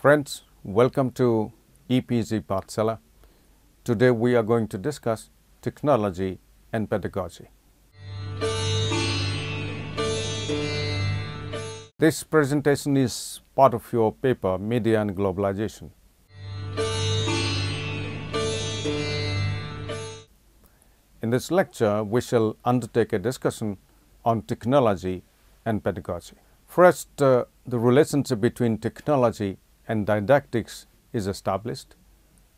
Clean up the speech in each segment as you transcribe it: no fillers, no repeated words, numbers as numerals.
Friends, welcome to EPZ Pathsala. Today we are going to discuss technology and pedagogy. This presentation is part of your paper, Media and Globalization. In this lecture, we shall undertake a discussion on technology and pedagogy. First, the relationship between technology and didactics is established,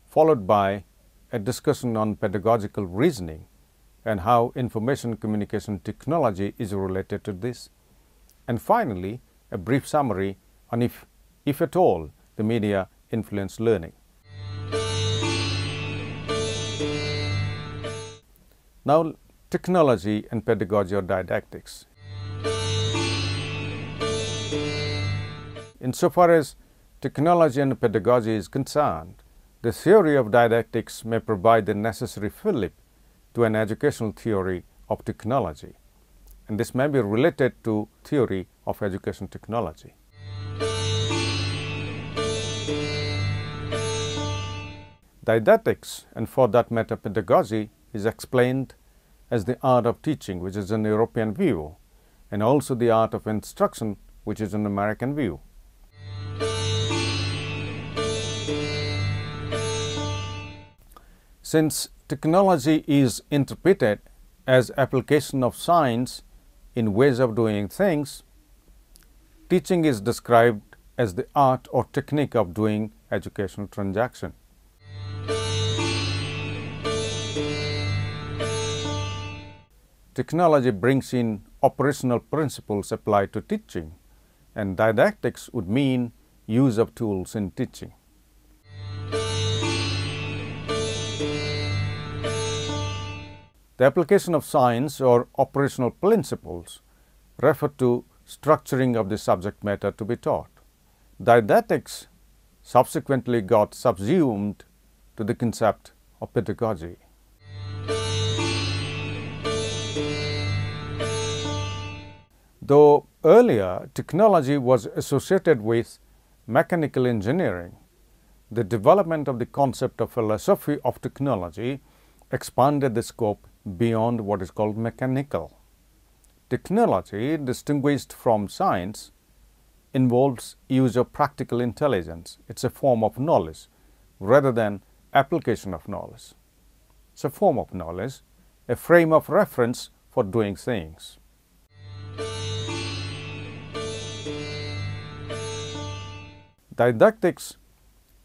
followed by a discussion on pedagogical reasoning and how information communication technology is related to this, and finally a brief summary on if at all the media influence learning. Now, technology and pedagogy or didactics. Insofar as technology and pedagogy is concerned, the theory of didactics may provide the necessary fillip to an educational theory of technology, and this may be related to theory of education technology. Didactics, and for that matter pedagogy, is explained as the art of teaching, which is an European view, and also the art of instruction, which is an American view. Since technology is interpreted as application of science in ways of doing things, teaching is described as the art or technique of doing educational transaction. Technology brings in operational principles applied to teaching, and didactics would mean use of tools in teaching. The application of science or operational principles refer to structuring of the subject matter to be taught. Didactics subsequently got subsumed to the concept of pedagogy. Though earlier technology was associated with mechanical engineering, the development of the concept of philosophy of technology expanded the scope beyond what is called mechanical. Technology, distinguished from science, involves use of practical intelligence. It's a form of knowledge rather than application of knowledge. It's a form of knowledge, a frame of reference for doing things. Didactics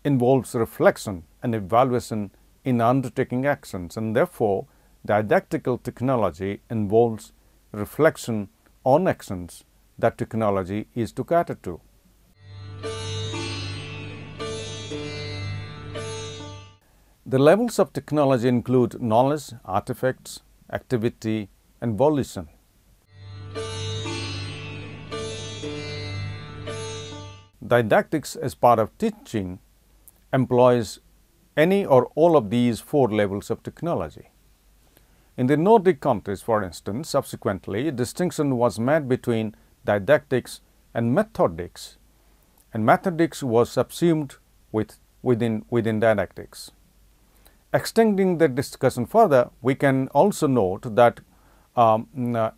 involves reflection and evaluation in undertaking actions, and therefore didactical technology involves reflection on actions that technology is to cater to. The levels of technology include knowledge, artifacts, activity, and volition. Didactics as part of teaching employs any or all of these four levels of technology. In the Nordic countries, for instance, subsequently, a distinction was made between didactics and methodics, and methodics was subsumed within didactics. Extending the discussion further, we can also note that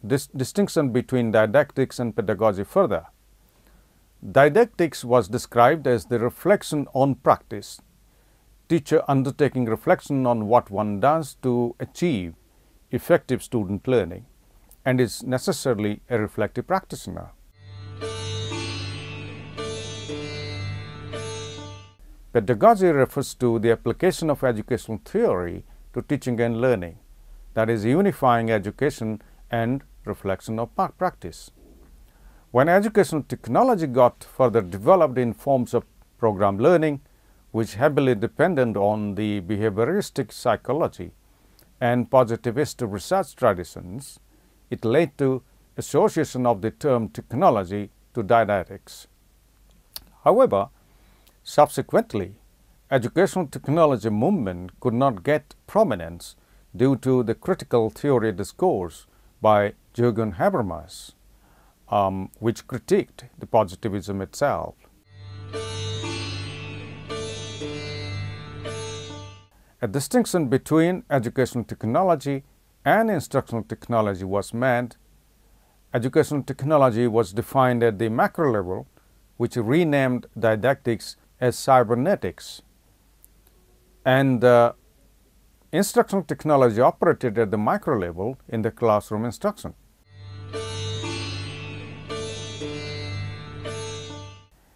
this distinction between didactics and pedagogy further. Didactics was described as the reflection on practice, teacher undertaking reflection on what one does to achieve effective student learning, and is necessarily a reflective practitioner. Pedagogy refers to the application of educational theory to teaching and learning, that is, unifying education and reflection of practice. When educational technology got further developed in forms of program learning, which heavily depended on the behavioristic psychology and positivist research traditions, it led to association of the term technology to didactics. However, subsequently, educational technology movement could not get prominence due to the critical theory discourse by Jürgen Habermas, which critiqued the positivism itself. A distinction between educational technology and instructional technology was made. Educational technology was defined at the macro level, which renamed didactics as cybernetics, and instructional technology operated at the micro level in the classroom instruction.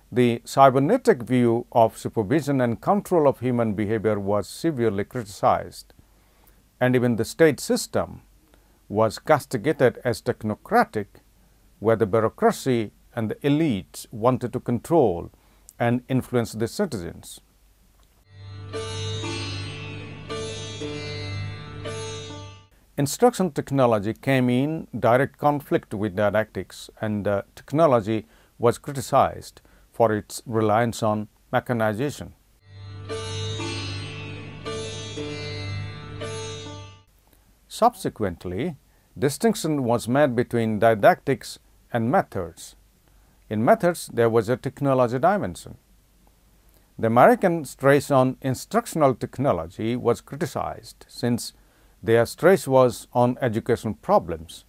The cybernetic view of supervision and control of human behavior was severely criticized, and even the state system was castigated as technocratic, where the bureaucracy and the elites wanted to control and influence the citizens. Instruction technology came in direct conflict with didactics, and technology was criticized for its reliance on mechanization. Subsequently, distinction was made between didactics and methods. In methods, there was a technology dimension. The American stress on instructional technology was criticized, since their stress was on educational problems,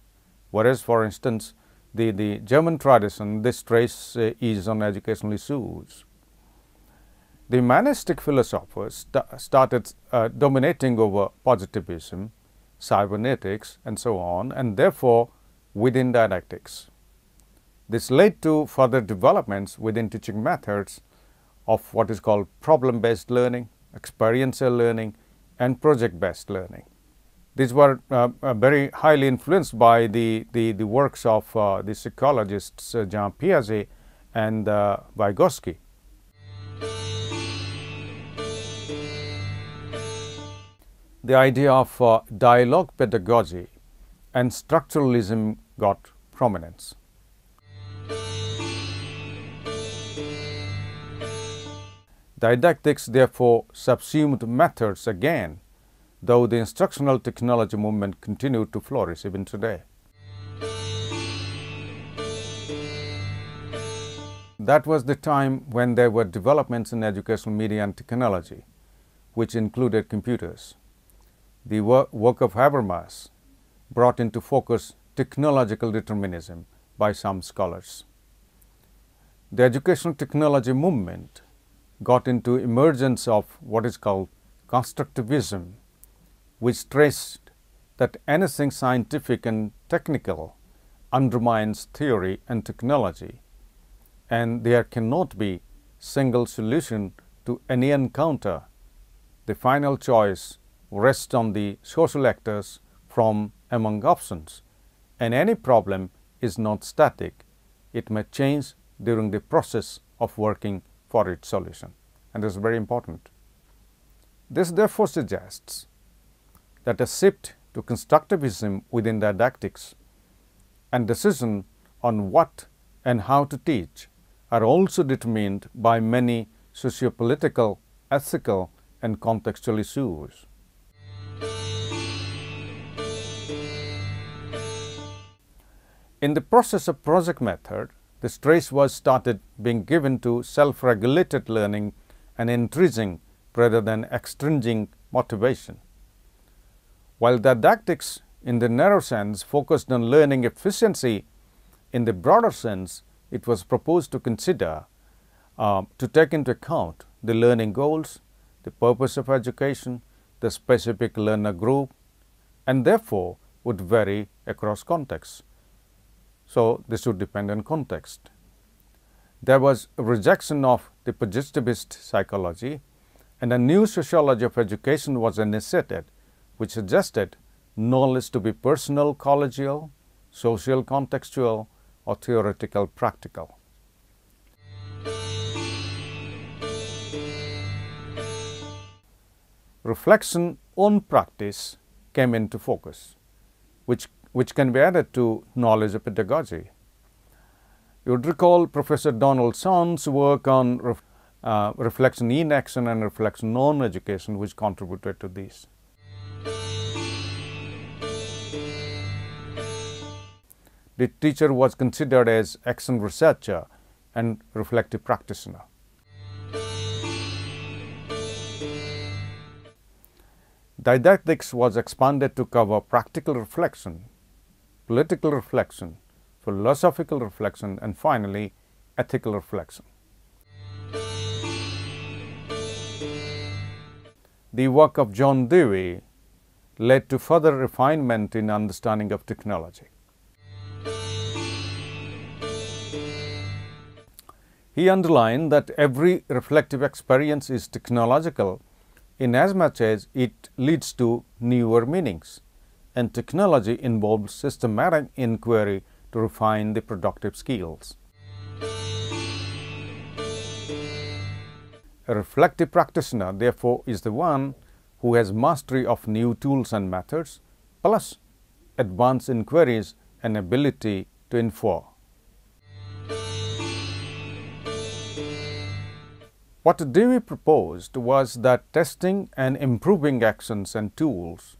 whereas, for instance, the German tradition, the stress is on educational issues. The humanistic philosophers started dominating over positivism, cybernetics, and so on, and therefore within didactics. This led to further developments within teaching methods of what is called problem-based learning, experiential learning, and project-based learning. These were very highly influenced by the works of the psychologists Jean Piaget and Vygotsky. The idea of dialogue pedagogy and structuralism got prominence. Didactics therefore subsumed methods again, though the instructional technology movement continued to flourish even today. That was the time when there were developments in educational media and technology, which included computers. The work of Habermas brought into focus technological determinism by some scholars. The educational technology movement got into emergence of what is called constructivism, which stressed that anything scientific and technical undermines theory and technology, and there cannot be single solution to any encounter. The final choice rests on the social actors from among options, and any problem is not static. It may change during the process of working for its solution, and this is very important. This therefore suggests that a shift to constructivism within didactics and decision on what and how to teach are also determined by many sociopolitical, ethical, and contextual issues. In the process of project method, the stress was started being given to self-regulated learning and intrinsic rather than extrinsic motivation. While didactics in the narrow sense focused on learning efficiency, in the broader sense it was proposed to consider to take into account the learning goals, the purpose of education, the specific learner group, and therefore would vary across contexts. So, this would depend on context. There was a rejection of the positivist psychology, and a new sociology of education was initiated, which suggested knowledge to be personal, collegial, social, contextual, or theoretical, practical. Reflection on practice came into focus, which can be added to knowledge of pedagogy. You would recall Professor Donald Sohn's work on reflection in action and reflection on education, which contributed to this. The teacher was considered as action researcher and reflective practitioner. Didactics was expanded to cover practical reflection, political reflection, philosophical reflection, and finally, ethical reflection. The work of John Dewey led to further refinement in understanding of technology. He underlined that every reflective experience is technological inasmuch as it leads to newer meanings, and technology involves systematic inquiry to refine the productive skills. A reflective practitioner, therefore, is the one who has mastery of new tools and methods, plus advanced inquiries and ability to infer. What Dewey proposed was that testing and improving actions and tools,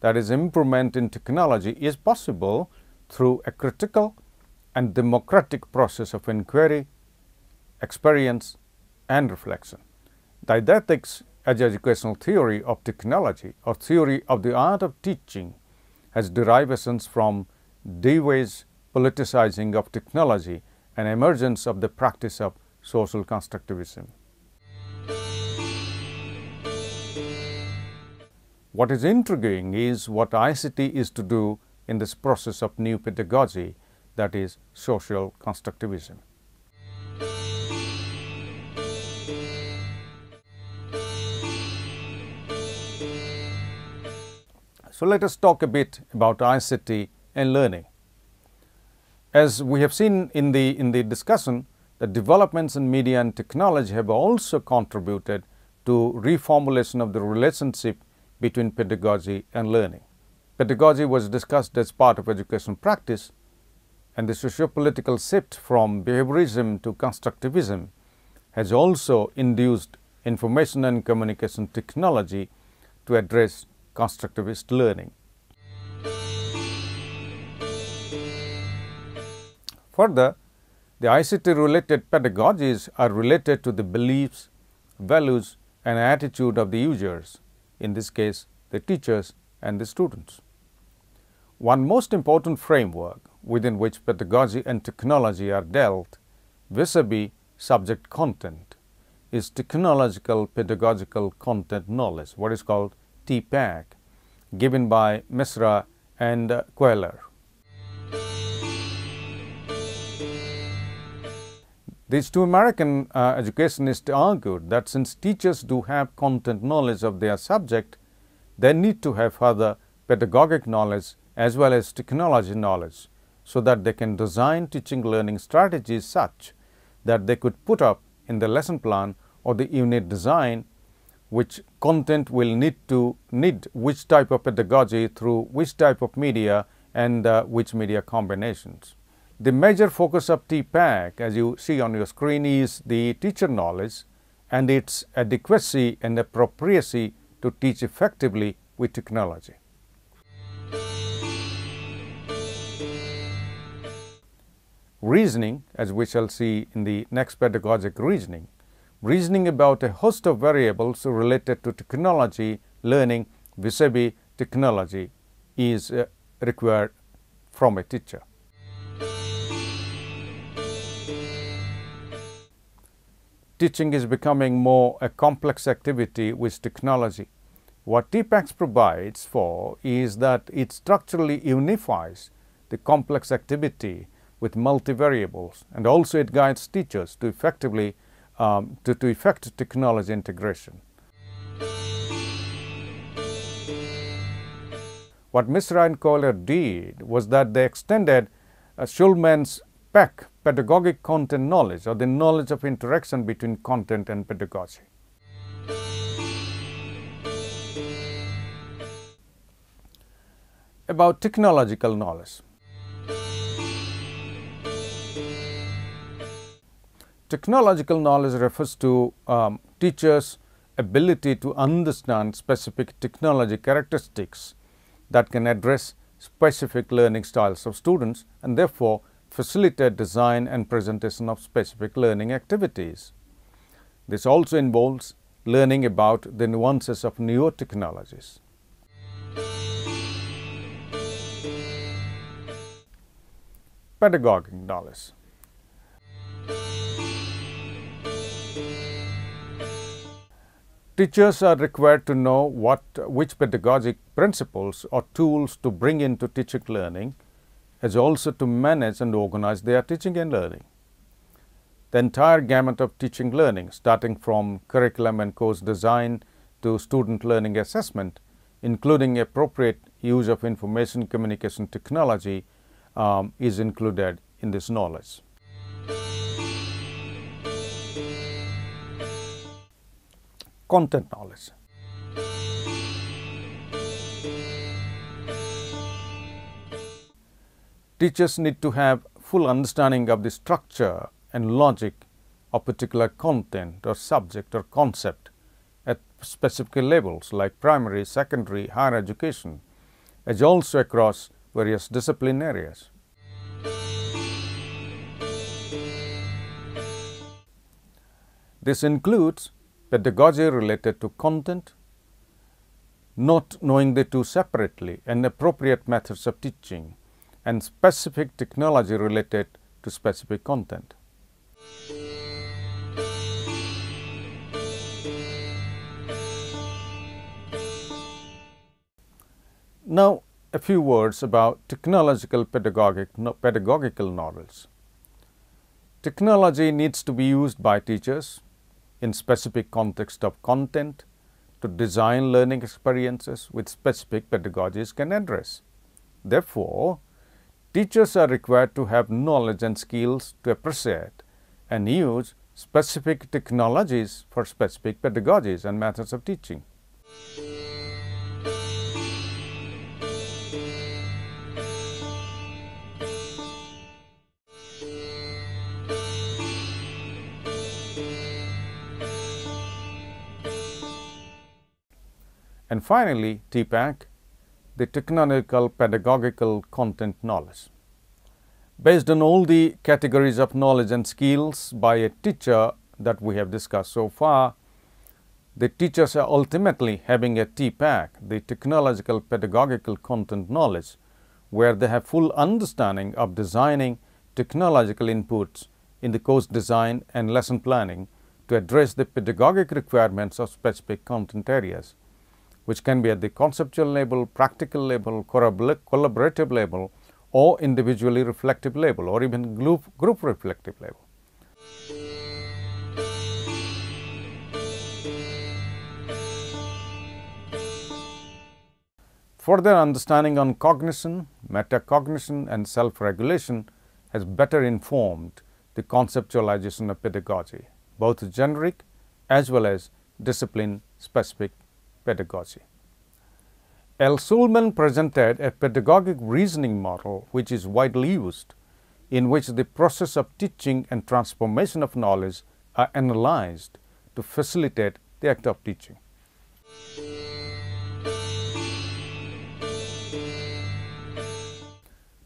that is, improvement in technology, is possible through a critical and democratic process of inquiry, experience, and reflection. Didactics as educational theory of technology or theory of the art of teaching has derivations from Dewey's politicizing of technology and emergence of the practice of social constructivism. What is intriguing is what ICT is to do in this process of new pedagogy, that is, social constructivism. So let us talk a bit about ICT and learning. As we have seen in the discussion, the developments in media and technology have also contributed to reformulation of the relationship between pedagogy and learning. Pedagogy was discussed as part of educational practice, and the socio-political shift from behaviorism to constructivism has also induced information and communication technology to address constructivist learning. Further, the ICT-related pedagogies are related to the beliefs, values, and attitude of the users, in this case, the teachers and the students. One most important framework within which pedagogy and technology are dealt vis-à-vis subject content is technological pedagogical content knowledge, what is called TPACK, given by Mishra and Koehler. These two American educationists argued that since teachers do have content knowledge of their subject, they need to have further pedagogic knowledge as well as technology knowledge, so that they can design teaching learning strategies such that they could put up in the lesson plan or the unit design which content will need which type of pedagogy through which type of media and which media combinations. The major focus of TPACK, as you see on your screen, is the teacher knowledge and its adequacy and appropriacy to teach effectively with technology. Reasoning, as we shall see in the next pedagogic reasoning about a host of variables related to technology learning vis-à-vis technology is required from a teacher. Teaching is becoming more a complex activity with technology. What TPACK provides for is that it structurally unifies the complex activity with multivariables, and also it guides teachers to effectively to effect technology integration. What Mishra and Kohler did was that they extended Shulman's PACK, pedagogic content knowledge, or the knowledge of interaction between content and pedagogy. About technological knowledge. Technological knowledge refers to teachers' ability to understand specific technology characteristics that can address specific learning styles of students and therefore facilitate design and presentation of specific learning activities. This also involves learning about the nuances of newer technologies. Pedagogic knowledge. Teachers are required to know which pedagogic principles or tools to bring into teaching learning, as also to manage and organize their teaching and learning. The entire gamut of teaching learning, starting from curriculum and course design to student learning assessment, including appropriate use of information communication technology, is included in this knowledge. Content knowledge. Teachers need to have full understanding of the structure and logic of particular content or subject or concept at specific levels like primary, secondary, higher education, as also across various discipline areas. This includes pedagogy related to content, not knowing the two separately, and appropriate methods of teaching, and specific technology related to specific content. Now, a few words about technological pedagogical knowledge. Technology needs to be used by teachers in specific context of content to design learning experiences with specific pedagogies can address. Therefore, teachers are required to have knowledge and skills to appreciate and use specific technologies for specific pedagogies and methods of teaching. And finally, TPACK, the technological pedagogical content knowledge. Based on all the categories of knowledge and skills by a teacher that we have discussed so far, the teachers are ultimately having a TPACK, the technological pedagogical content knowledge, where they have full understanding of designing technological inputs in the course design and lesson planning to address the pedagogic requirements of specific content areas, which can be at the conceptual level, practical level, collaborative level, or individually reflective level, or even group reflective level. Further understanding on cognition, metacognition, and self-regulation has better informed the conceptualization of pedagogy, both generic as well as discipline-specific pedagogy. L. Shulman presented a pedagogic reasoning model which is widely used, in which the process of teaching and transformation of knowledge are analyzed to facilitate the act of teaching.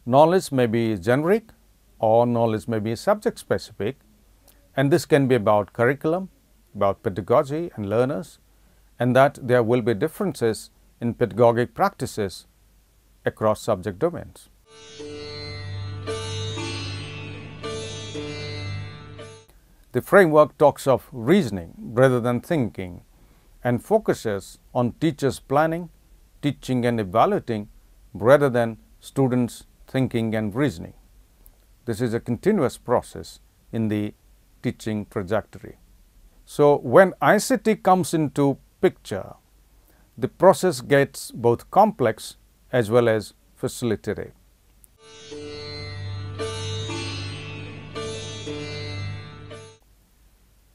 Knowledge may be generic or knowledge may be subject specific, and this can be about curriculum, about pedagogy and learners, and that there will be differences in pedagogic practices across subject domains. The framework talks of reasoning rather than thinking and focuses on teachers planning, teaching and evaluating rather than students thinking and reasoning. This is a continuous process in the teaching trajectory. So, when ICT comes into picture, the process gets both complex as well as facilitative.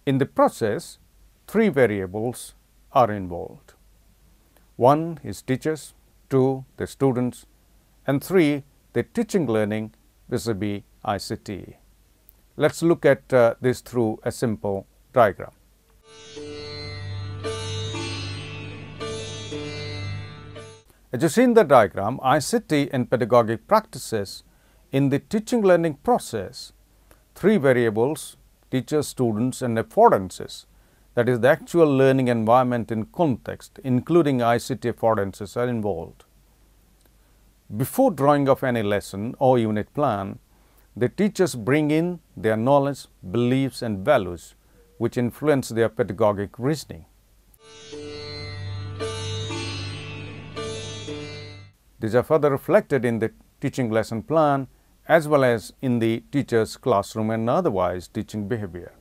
In the process, three variables are involved. One is teachers, two the students, and three the teaching learning vis-à-vis ICT. Let's look at this through a simple diagram. As you see in the diagram, ICT and pedagogic practices in the teaching learning process, three variables, teachers, students, and affordances, that is, the actual learning environment in context, including ICT affordances, are involved. Before drawing of any lesson or unit plan, the teachers bring in their knowledge, beliefs and values which influence their pedagogic reasoning. These are further reflected in the teaching lesson plan as well as in the teacher's classroom and otherwise teaching behavior.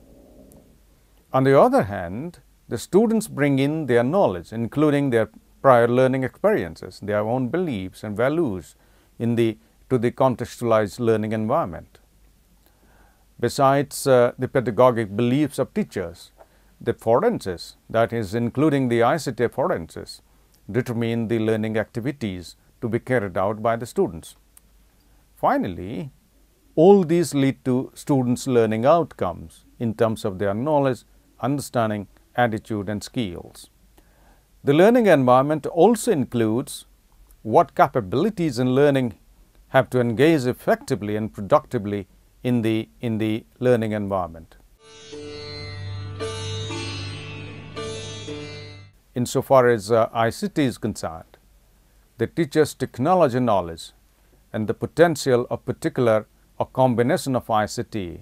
On the other hand, the students bring in their knowledge, including their prior learning experiences, their own beliefs and values to the contextualized learning environment. Besides the pedagogic beliefs of teachers, the affordances, that is, including the ICT affordances, determine the learning activities to be carried out by the students. Finally, all these lead to students' learning outcomes in terms of their knowledge, understanding, attitude and skills. The learning environment also includes what capabilities in learning have to engage effectively and productively in the learning environment. Insofar as ICT is concerned, the teacher's technology knowledge and the potential of particular or combination of ICT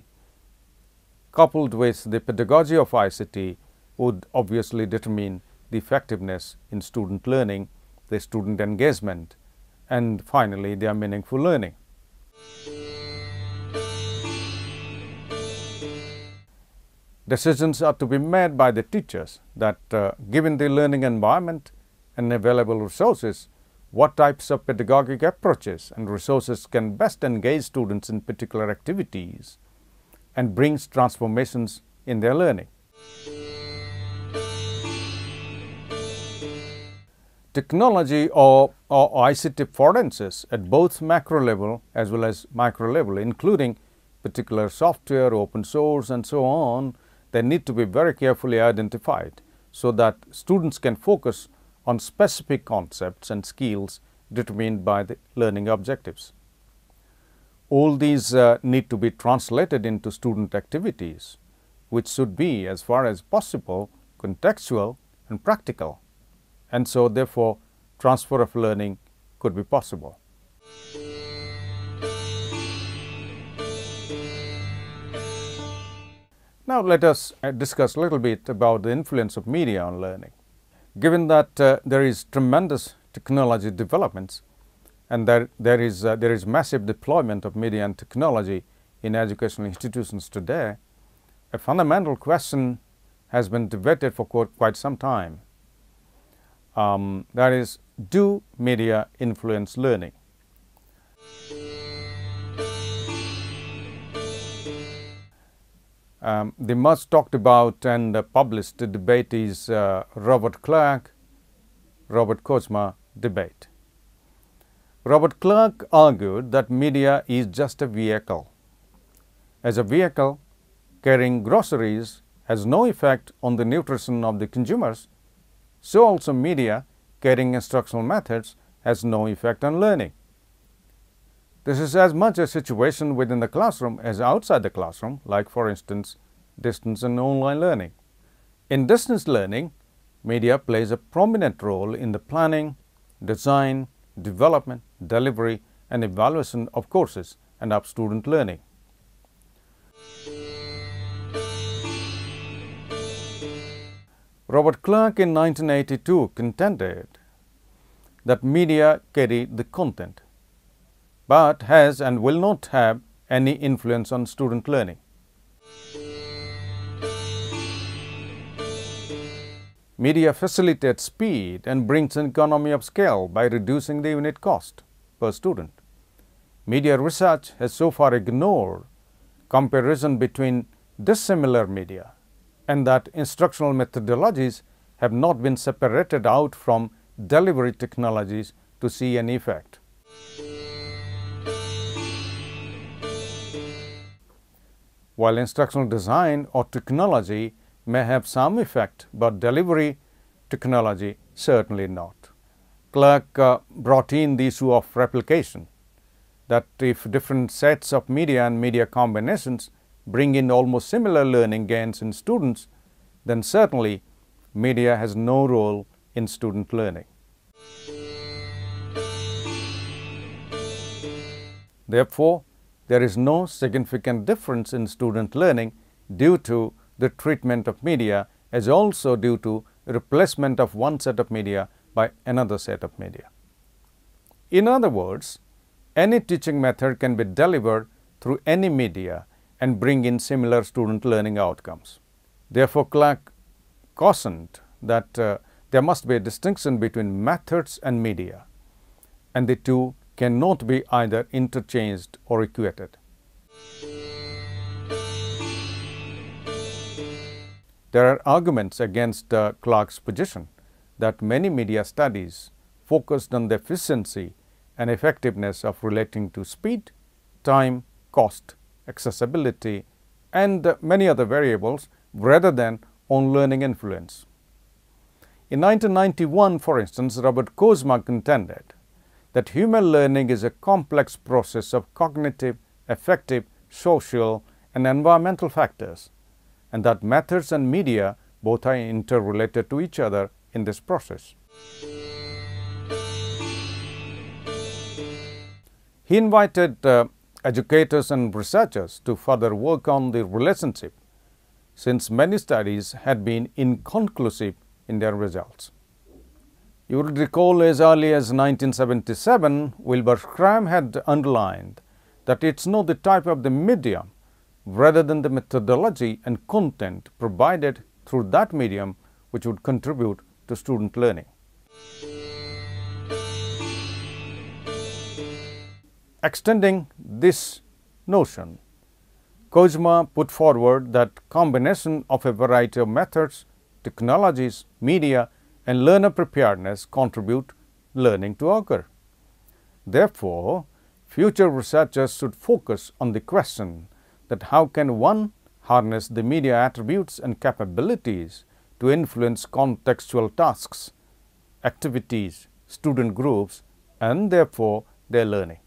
coupled with the pedagogy of ICT would obviously determine the effectiveness in student learning, the student engagement, and finally their meaningful learning. Decisions are to be made by the teachers that given the learning environment and available resources, what types of pedagogic approaches and resources can best engage students in particular activities and brings transformations in their learning. Technology or ICT affordances at both macro level as well as micro level, including particular software, open source and so on, they need to be very carefully identified so that students can focus on specific concepts and skills determined by the learning objectives. All these need to be translated into student activities, which should be, as far as possible, contextual and practical, and so therefore transfer of learning could be possible. Now let us discuss a little bit about the influence of media on learning. Given that there is tremendous technology developments and there is massive deployment of media and technology in educational institutions today, a fundamental question has been debated for quite some time. That is, do media influence learning? The much talked about and published debate is Robert Clark, Robert Kochma debate. Robert Clark argued that media is just a vehicle. As a vehicle, carrying groceries has no effect on the nutrition of the consumers, so also media carrying instructional methods has no effect on learning. This is as much a situation within the classroom as outside the classroom, like for instance, distance and online learning. In distance learning, media plays a prominent role in the planning, design, development, delivery and evaluation of courses and of student learning. Robert Clark in 1982 contended that media carry the content, but has and will not have any influence on student learning. Media facilitates speed and brings an economy of scale by reducing the unit cost per student. Media research has so far ignored comparison between dissimilar media and that instructional methodologies have not been separated out from delivery technologies to see any effect. While instructional design or technology may have some effect, but delivery technology certainly not. Clark brought in the issue of replication, that if different sets of media and media combinations bring in almost similar learning gains in students, then certainly media has no role in student learning. Therefore, there is no significant difference in student learning due to the treatment of media, as also due to replacement of one set of media by another set of media. In other words, any teaching method can be delivered through any media and bring in similar student learning outcomes. Therefore, Clark cautioned that there must be a distinction between methods and media, and the two cannot be either interchanged or equated. There are arguments against Clark's position that many media studies focused on the efficiency and effectiveness of relating to speed, time, cost, accessibility, and many other variables rather than on learning influence. In 1991, for instance, Robert Kozma contended that human learning is a complex process of cognitive, affective, social, and environmental factors, and that methods and media both are interrelated to each other in this process. He invited educators and researchers to further work on the relationship, since many studies had been inconclusive in their results. You will recall as early as 1977, Wilbur Schramm had underlined that it's not the type of the medium rather than the methodology and content provided through that medium which would contribute to student learning. Extending this notion, Kozma put forward that combination of a variety of methods, technologies, media, and learner preparedness contribute learning to occur. Therefore, future researchers should focus on the question that how can one harness the media attributes and capabilities to influence contextual tasks, activities, student groups, and therefore their learning.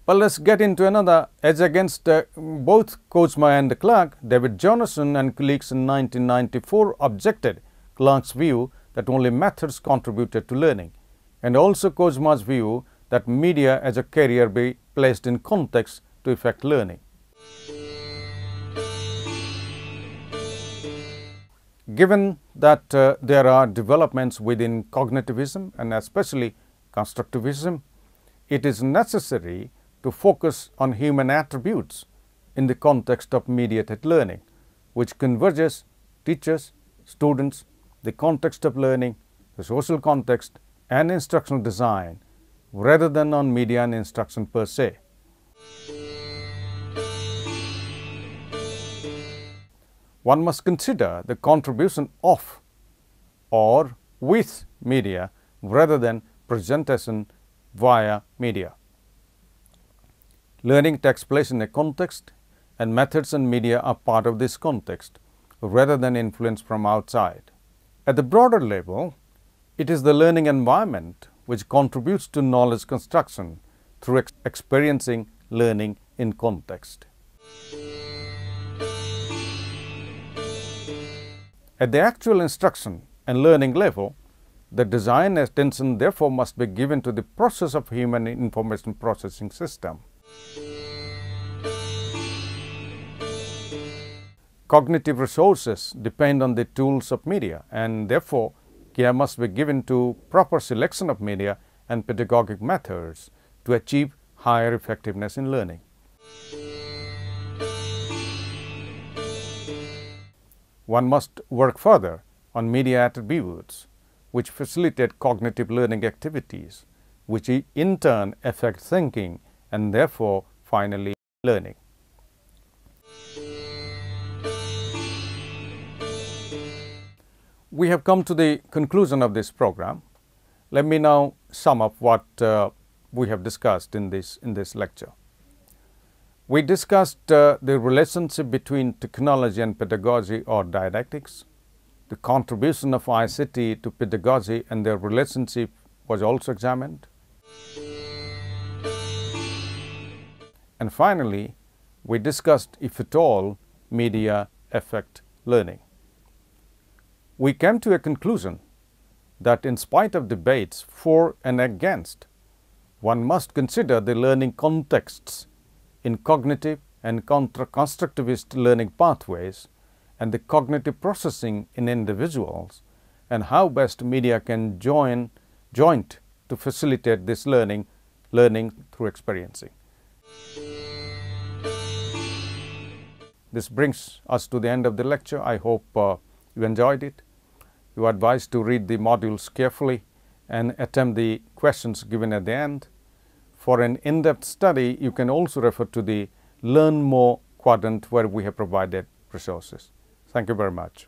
But let's get into another edge against both Kozma and Clark. David Jonasson and colleagues in 1994 objected Clark's view that only methods contributed to learning, and also Kozma's view that media as a carrier be placed in context to effect learning. Given that there are developments within cognitivism and especially constructivism, it is necessary to focus on human attributes in the context of mediated learning, which converges teachers, students, the context of learning, the social context, and instructional design, rather than on media and instruction per se. One must consider the contribution of or with media rather than presentation via media. Learning takes place in a context, and methods and media are part of this context rather than influence from outside. At the broader level, it is the learning environment which contributes to knowledge construction through experiencing learning in context. At the actual instruction and learning level, the design attention therefore must be given to the process of human information processing system. Cognitive resources depend on the tools of media, and therefore care must be given to proper selection of media and pedagogic methods to achieve higher effectiveness in learning. One must work further on media attributes which facilitate cognitive learning activities, which in turn affect thinking and therefore finally learning. We have come to the conclusion of this program. Let me now sum up what we have discussed in this lecture. We discussed the relationship between technology and pedagogy or didactics. The contribution of ICT to pedagogy and their relationship was also examined. And finally, we discussed, if at all, media affect learning. we came to a conclusion that in spite of debates for and against, one must consider the learning contexts in cognitive and constructivist learning pathways and the cognitive processing in individuals, and how best media can joint to facilitate this learning through experiencing. This brings us to the end of the lecture. I hope you enjoyed it. You are advised to read the modules carefully and attempt the questions given at the end. For an in-depth study, you can also refer to the Learn More quadrant, where we have provided resources. Thank you very much.